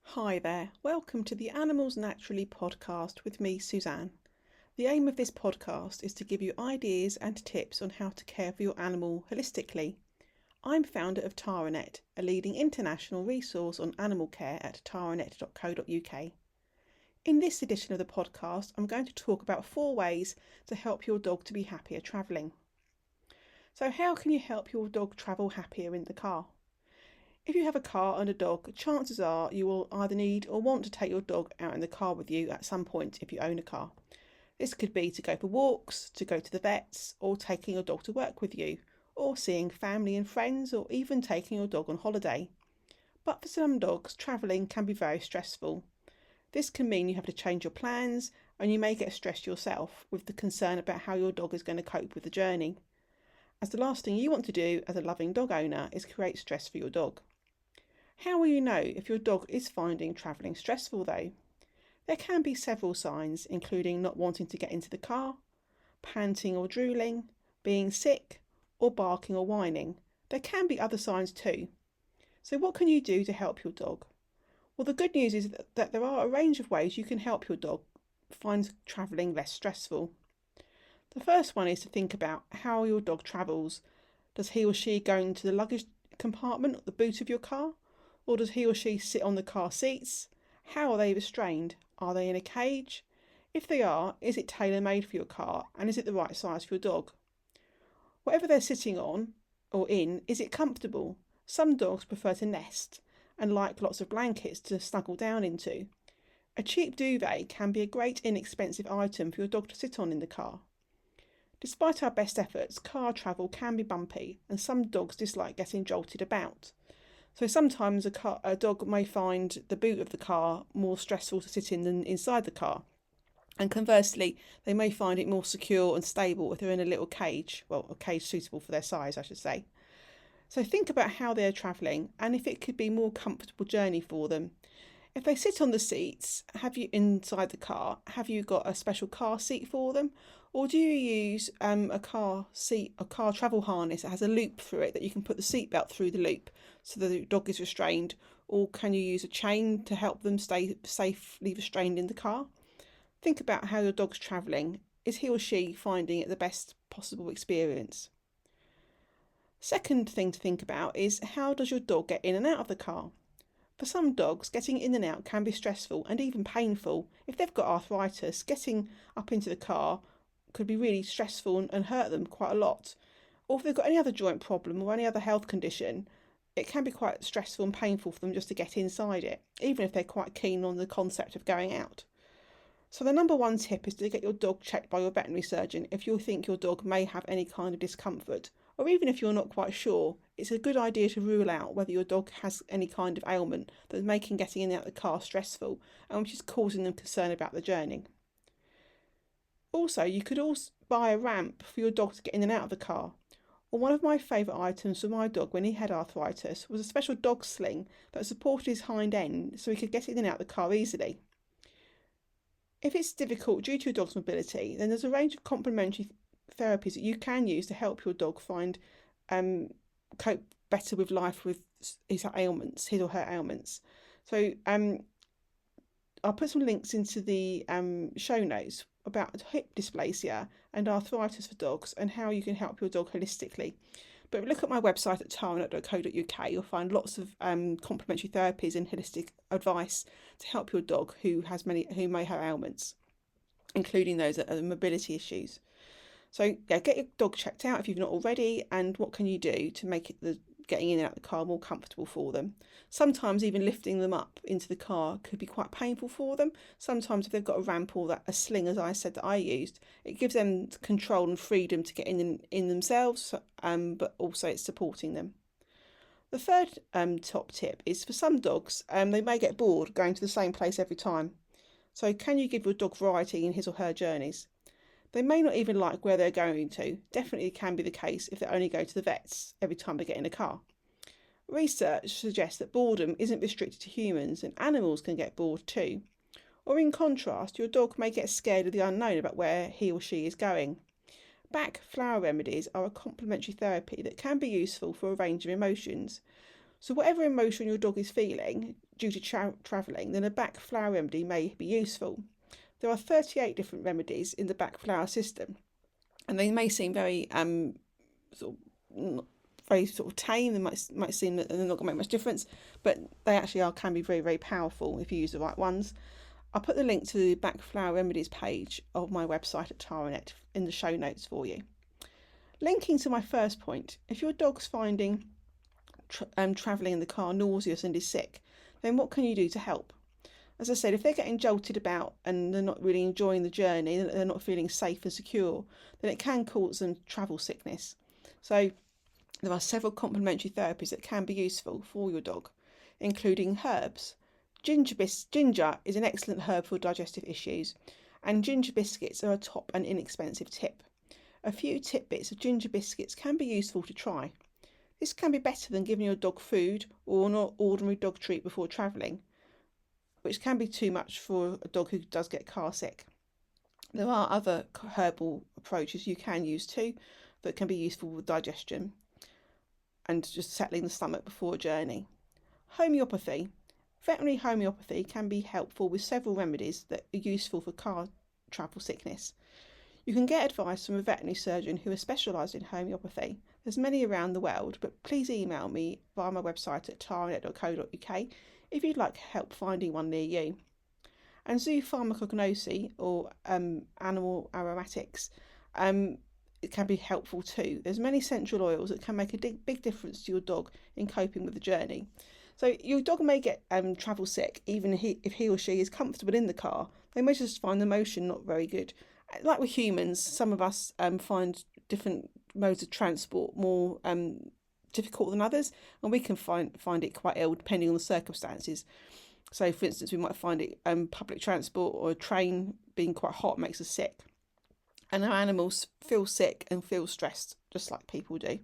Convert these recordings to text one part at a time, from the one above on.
Hi there, welcome to the Animals Naturally podcast with me, Suzanne. The aim of this podcast is to give you ideas and tips on how to care for your animal holistically. I'm founder of Taranet, a leading international resource on animal care at taranet.co.uk. In this edition of the podcast, I'm going to talk about 4 ways to help your dog to be happier travelling. So how can you help your dog travel happier in the car? If you have a car and a dog, chances are you will either need or want to take your dog out in the car with you at some point if you own a car. This could be to go for walks, to go to the vets, or taking your dog to work with you, or seeing family and friends, or even taking your dog on holiday. But for some dogs, travelling can be very stressful. This can mean you have to change your plans and you may get stressed yourself with the concern about how your dog is going to cope with the journey, as the last thing you want to do as a loving dog owner is create stress for your dog. How will you know if your dog is finding travelling stressful though? There can be several signs, including not wanting to get into the car, panting or drooling, being sick, or barking or whining. There can be other signs too. So what can you do to help your dog? Well, the good news is that there are a range of ways you can help your dog find travelling less stressful. The first one is to think about how your dog travels. Does he or she go into the luggage compartment at the boot of your car? Or does he or she sit on the car seats? How are they restrained? Are they in a cage? If they are, is it tailor-made for your car and is it the right size for your dog? Whatever they're sitting on or in, is it comfortable? Some dogs prefer to nest and like lots of blankets to snuggle down into. A cheap duvet can be a great inexpensive item for your dog to sit on in the car. Despite our best efforts, car travel can be bumpy and some dogs dislike getting jolted about. So sometimes a dog may find the boot of the car more stressful to sit in than inside the car. And conversely, they may find it more secure and stable if they're in a little cage, well, a cage suitable for their size, I should say. So think about how they're travelling and if it could be a more comfortable journey for them. If they sit on the seats, have you inside the car, have you got a special car seat for them? Or do you use a car travel harness that has a loop through it that you can put the seatbelt through the loop so the dog is restrained? Or can you use a chain to help them stay safely restrained in the car? Think about how your dog's travelling. Is he or she finding it the best possible experience? Second thing to think about is how does your dog get in and out of the car? For some dogs, getting in and out can be stressful and even painful. If they've got arthritis, getting up into the car could be really stressful and hurt them quite a lot. Or if they've got any other joint problem or any other health condition, it can be quite stressful and painful for them just to get inside it, even if they're quite keen on the concept of going out. So the number one tip is to get your dog checked by your veterinary surgeon if you think your dog may have any kind of discomfort. Or even if you're not quite sure, it's a good idea to rule out whether your dog has any kind of ailment that's making getting in and out of the car stressful and which is causing them concern about the journey. Also, you could also buy a ramp for your dog to get in and out of the car. Well, one of my favourite items for my dog when he had arthritis was a special dog sling that supported his hind end so he could get in and out of the car easily. If it's difficult due to your dog's mobility, then there's a range of complementary therapies that you can use to help your dog cope better with life with his or her ailments. So I'll put some links into the show notes about hip dysplasia and arthritis for dogs and how you can help your dog holistically. But look at my website at taranet.co.uk. You'll find lots of complementary therapies and holistic advice to help your dog who may have ailments, including those that are mobility issues. So yeah, get your dog checked out if you've not already, and what can you do to make the getting in and out of the car more comfortable for them. Sometimes even lifting them up into the car could be quite painful for them. Sometimes if they've got a ramp or a sling, as I said that I used, it gives them control and freedom to get in themselves, but also it's supporting them. The third top tip is for some dogs, they may get bored going to the same place every time. So can you give your dog variety in his or her journeys? They may not even like where they're going to. Definitely can be the case if they only go to the vets every time they get in a car. Research suggests that boredom isn't restricted to humans and animals can get bored too. Or in contrast, your dog may get scared of the unknown about where he or she is going. Bach flower remedies are a complementary therapy that can be useful for a range of emotions. So whatever emotion your dog is feeling due to travelling, then a back flower remedy may be useful. There are 38 different remedies in the back flower system, and they may seem very tame. They might seem that they're not going to make much difference, but they actually can be very, very powerful if you use the right ones. I'll put the link to the back flower remedies page of my website at Taranet in the show notes for you. Linking to my first point, if your dog's finding travelling in the car nauseous and is sick, then what can you do to help? As I said, if they're getting jolted about and they're not really enjoying the journey, they're not feeling safe and secure, then it can cause them travel sickness. So there are several complementary therapies that can be useful for your dog, including herbs. Ginger is an excellent herb for digestive issues, and ginger biscuits are a top and inexpensive tip. A few tidbits of ginger biscuits can be useful to try. This can be better than giving your dog food or an ordinary dog treat before travelling, which can be too much for a dog who does get car sick. There are other herbal approaches you can use too that can be useful with digestion and just settling the stomach before a journey. Homeopathy. Veterinary homeopathy can be helpful with several remedies that are useful for car travel sickness. You can get advice from a veterinary surgeon who is specialised in homeopathy. There's many around the world, but please email me via my website at taranet.co.uk if you'd like help finding one near you. And zoopharmacognosy, or animal aromatics, it can be helpful too. There's many essential oils that can make a big difference to your dog in coping with the journey. So your dog may get travel sick even if he or she is comfortable in the car. They may just find the motion not very good. Like with humans, some of us find different modes of transport more difficult than others, and we can find it quite ill depending on the circumstances. So for instance, we might find it public transport or a train being quite hot makes us sick, and our animals feel sick and feel stressed just like people do.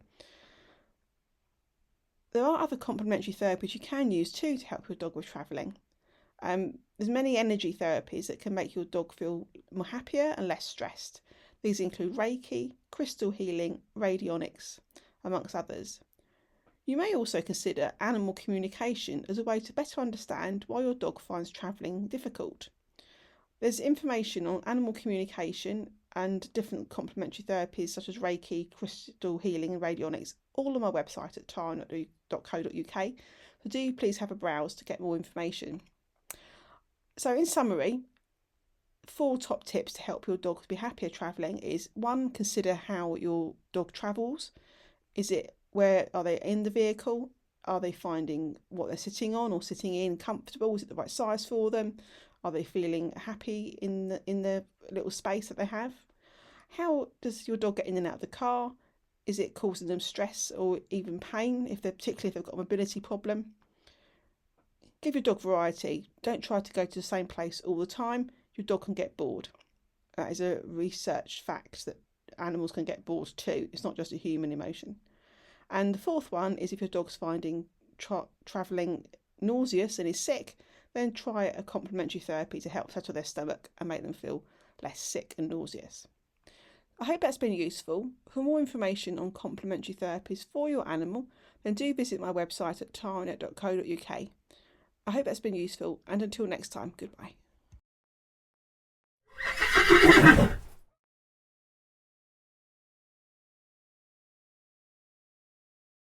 There are other complementary therapies you can use too to help your dog with travelling. There's many energy therapies that can make your dog feel more happier and less stressed. These include Reiki, crystal healing, radionics, amongst others. You may also consider animal communication as a way to better understand why your dog finds travelling difficult. There's information on animal communication and different complementary therapies such as Reiki, crystal healing and radionics all on my website at taranet.co.uk. So do please have a browse to get more information. So in summary, 4 top tips to help your dog be happier travelling is 1, consider how your dog travels. Where are they in the vehicle? Are they finding what they're sitting on or sitting in comfortable? Is it the right size for them? Are they feeling happy in the little space that they have? How does your dog get in and out of the car? Is it causing them stress or even pain, particularly if they've got a mobility problem? Give your dog variety. Don't try to go to the same place all the time. Your dog can get bored. That is a research fact that animals can get bored too. It's not just a human emotion. And the 4th one is if your dog's finding travelling nauseous and is sick, then try a complementary therapy to help settle their stomach and make them feel less sick and nauseous. I hope that's been useful. For more information on complementary therapies for your animal, then do visit my website at taranet.co.uk. I hope that's been useful, and until next time, goodbye.